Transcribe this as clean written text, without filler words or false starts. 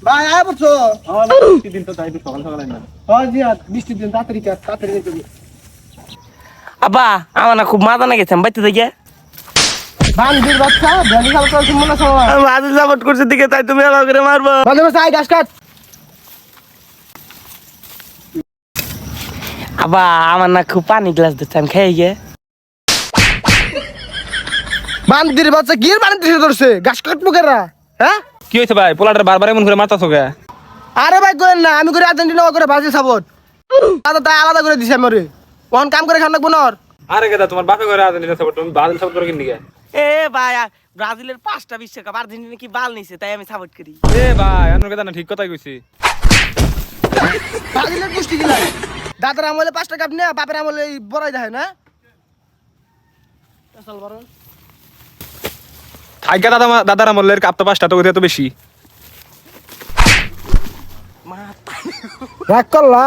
ভাই আয় বলছো বৃষ্টির দিন তো তাই একটু সকাল সকাল না। হয় জি বৃষ্টির দিন তাড়াতাড়ি নিয়ে চলি আব্বা আমার না খুব মাথা না গেছে বাইতে থেকে বান্দির বাচ্চা ব্যালি খাল চলছে মনে সময় আমি আজ সাপোর্ট করছি দিকে তাই তুমি আমার করে মারবো মাঝে মাঝে আয় ঘাস কাট আব্বা আমার না খুব পানি গ্লাস দিচ্ছে আমি খেয়ে গিয়ে বান্দির বাচ্চা গিয়ে বান্দি দিতে ধরছে ঘাস কাটবো কেরা হ্যাঁ কি হয়েছে ভাই পোলাটার বারবার এমন করে মারতাছো কে? আরে ভাই করেন না আমি করে আর্জেন্টিনা ও করে ব্রাজিল সাপোর্ট দাদা তাই আলাদা করে দিছে আমি কোন কাম করে খান লাগবো না ওর। আরে গেদা তোমার বাপে করে আর্জেন্টিনা সাপোর্ট তুমি ব্রাজিল সাপোর্ট করে কিনি কে? এ ভাই ব্রাজিলের 5টা বিশ্বকাপ আর্জেন্টিনা কি বাল নিছে তাই আমি সাপোর্ট করি এ ভাই আনর গেদা না ঠিক কথাই কইছি। ব্রাজিলের পুষ্টি গিলা দাদার আমলে 5টা কাপ না বাপের আমলে বড়াই দেয় না চল বড় থাইকা দাদার আমলের কাপ তো 5টা তো এত বেশি। রাগ করলা